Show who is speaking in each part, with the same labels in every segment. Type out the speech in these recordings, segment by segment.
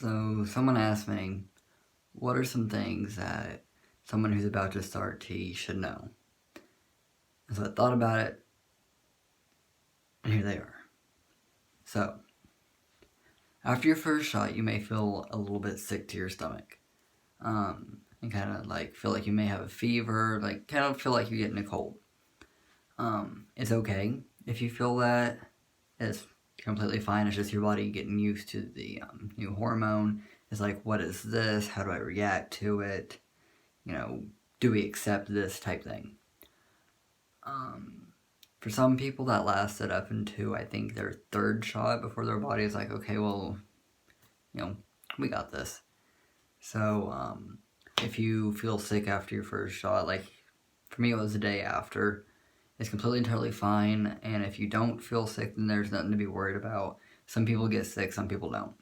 Speaker 1: So someone asked me, what are some things that someone who's about to start T should know? And so I thought about it, and here they are. So, after your first shot, you may feel a little bit sick to your stomach. And kind of like feel like you may have a fever, like kind of feel like you're getting a cold. It's okay if you feel that. It's completely fine. It's just your body getting used to the new hormone. It's like, what is this? How do I react to it? Do we accept this type thing? For some people, that lasted up into, I think, their third shot before their body is like, okay, well, we got this. So, if you feel sick after your first shot, like, for me, it was the day after, it's completely and totally fine, and if you don't feel sick, then there's nothing to be worried about. Some people get sick, some people don't.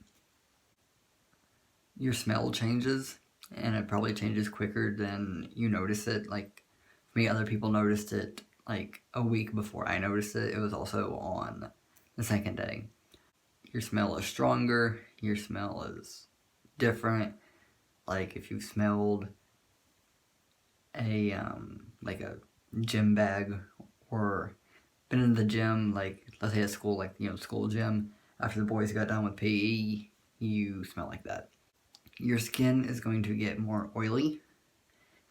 Speaker 1: Your smell changes, and it probably changes quicker than you notice it. Like, for me, other people noticed it, like, a week before I noticed it. It was also on the second day. Your smell is stronger, your smell is different. Like, if you've smelled a gym bag, or been in the gym, like, let's say at school, like, school gym, after the boys got done with PE, you smell like that. Your skin is going to get more oily,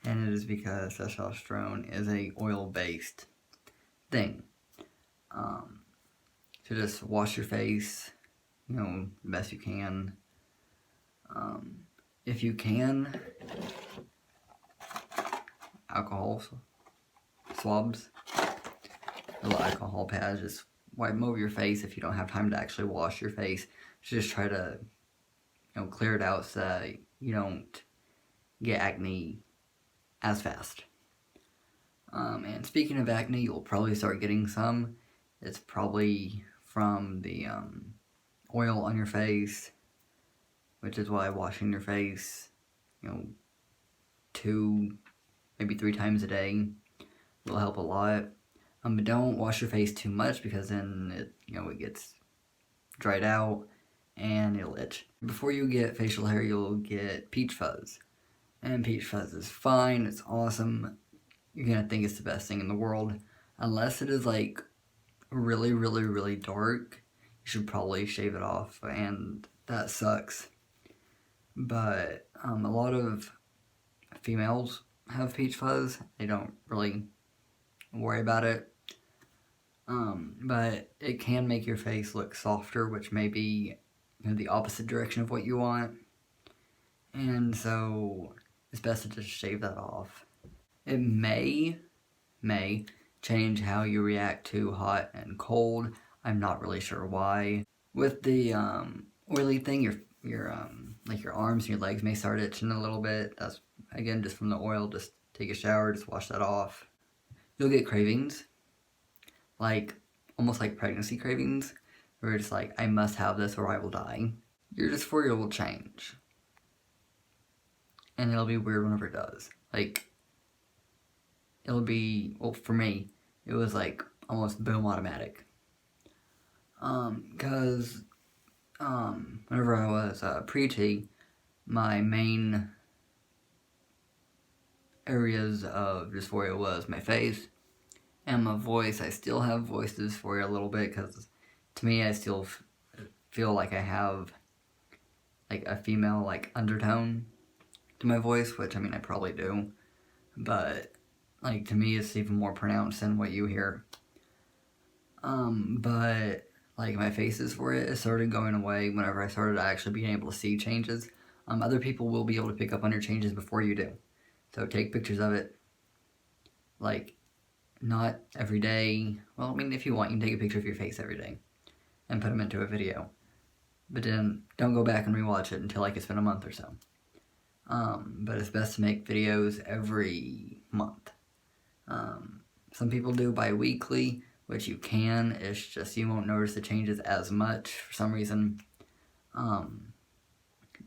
Speaker 1: and it is because testosterone is a oil-based thing. So just wash your face, the best you can. If you can, alcohol swabs, little alcohol pads, just wipe them over your face if you don't have time to actually wash your face. Just try to, clear it out so that you don't get acne as fast. And speaking of acne, you'll probably start getting some. It's probably from the oil on your face, which is why washing your face, 2, maybe 3 times a day will help a lot. But don't wash your face too much, because then it gets dried out and it'll itch. Before you get facial hair, you'll get peach fuzz. And peach fuzz is fine, it's awesome. You're gonna think it's the best thing in the world. Unless it is like really, really, really dark, you should probably shave it off, and that sucks. But a lot of females have peach fuzz. They don't really worry about it. But it can make your face look softer, which may be the opposite direction of what you want. And so it's best to just shave that off. It may change how you react to hot and cold. I'm not really sure why. With the oily thing, your like your arms and your legs may start itching a little bit. That's again just from the oil. Just take a shower, just wash that off. You'll get cravings, like almost like pregnancy cravings, where it's like, I must have this or I will die. Your dysphoria will change, and it'll be weird whenever it does. Like, it'll be, well, for me, it was like almost boom automatic. Because whenever I was pre-T, my main areas of dysphoria was my face and my voice. I still have voice dysphoria a little bit, because to me, I still feel like I have like a female like undertone to my voice, which I mean I probably do, but like to me it's even more pronounced than what you hear. But like my face dysphoria, it started going away whenever I started actually being able to see changes. Other people will be able to pick up on your changes before you do, so take pictures of it. Like, not every day. Well, I mean, if you want, you can take a picture of your face every day and put them into a video. But then don't go back and rewatch it until like it's been a month or so. But it's best to make videos every month. Some people do bi-weekly, which you can. It's just you won't notice the changes as much for some reason.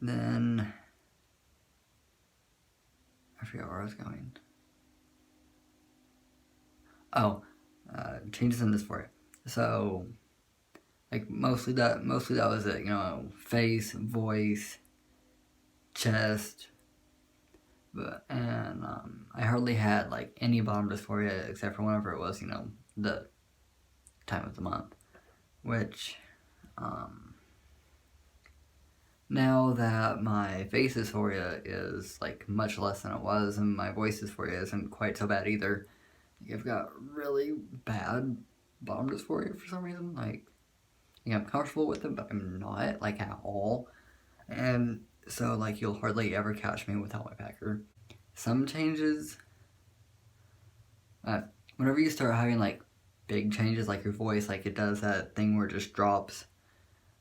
Speaker 1: Then I forgot where I was going. Oh, changes in dysphoria. So, like, mostly that was it, face, voice, chest, and I hardly had like any bottom dysphoria except for whenever it was, the time of the month, which now that my face dysphoria is like much less than it was, and my voice dysphoria isn't quite so bad either. I've got really bad bottom dysphoria for some reason. Like I'm comfortable with it, but I'm not like at all. And so like you'll hardly ever catch me without my packer. Some changes, whenever you start having like big changes, like your voice, like it does that thing where it just drops,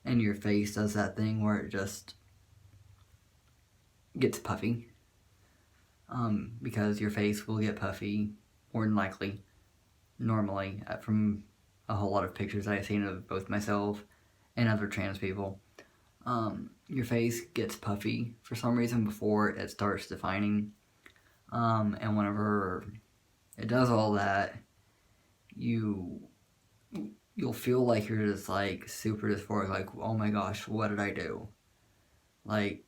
Speaker 1: and your face does that thing where it just gets puffy. Because your face will get puffy, more than likely, normally, from a whole lot of pictures I've seen of both myself and other trans people. Your face gets puffy for some reason before it starts defining. And whenever it does all that, you'll feel like you're just like super dysphoric, like, oh my gosh, what did I do? Like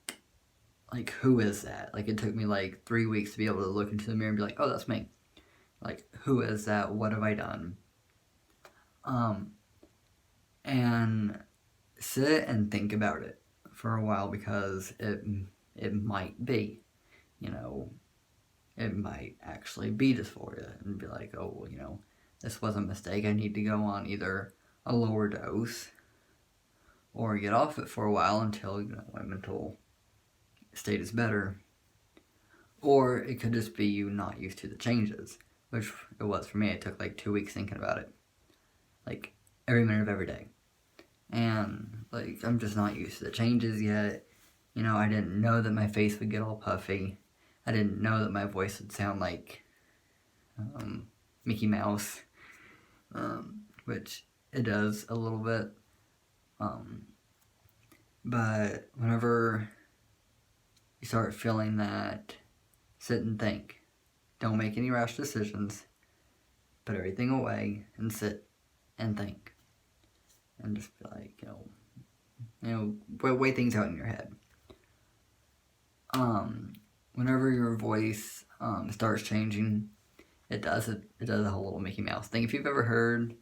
Speaker 1: who is that? Like it took me like 3 weeks to be able to look into the mirror and be like, oh, that's me. Like, who is that? What have I done? And sit and think about it for a while, because it might be, it might actually be dysphoria, and be like, oh, well, this was a mistake. I need to go on either a lower dose or get off it for a while until, my mental state is better. Or it could just be you not used to the changes, which it was for me. It took like 2 weeks thinking about it, like every minute of every day. And like I'm just not used to the changes yet. I didn't know that my face would get all puffy. I didn't know that my voice would sound like Mickey Mouse, which it does a little bit. But whenever you start feeling that, sit and think. Don't make any rash decisions. Put everything away and sit and think. And just be like, weigh things out in your head. Whenever your voice starts changing, it does a whole little Mickey Mouse thing. If you've ever heard,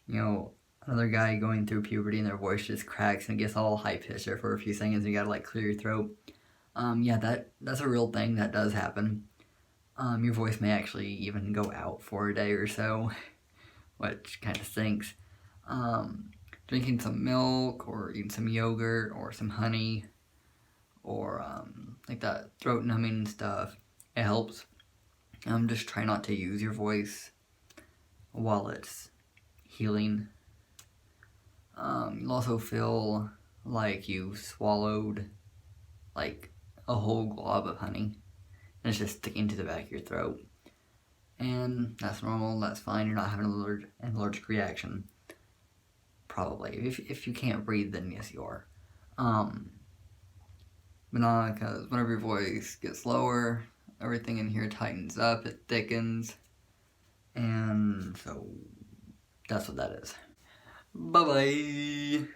Speaker 1: another guy going through puberty and their voice just cracks and it gets all high pitched there for a few seconds and you gotta like clear your throat. Yeah, that's a real thing that does happen. Your voice may actually even go out for a day or so, which kind of stinks. Drinking some milk or eating some yogurt or some honey or like that throat numbing stuff, it helps. Just try not to use your voice while it's healing. You'll also feel like you swallowed like a whole glob of honey and it's just sticking to the back of your throat. And that's normal, that's fine. You're not having an allergic reaction. Probably. If you can't breathe, then yes, you are. But not, because whenever your voice gets lower, everything in here tightens up, it thickens. And so that's what that is. Bye-bye.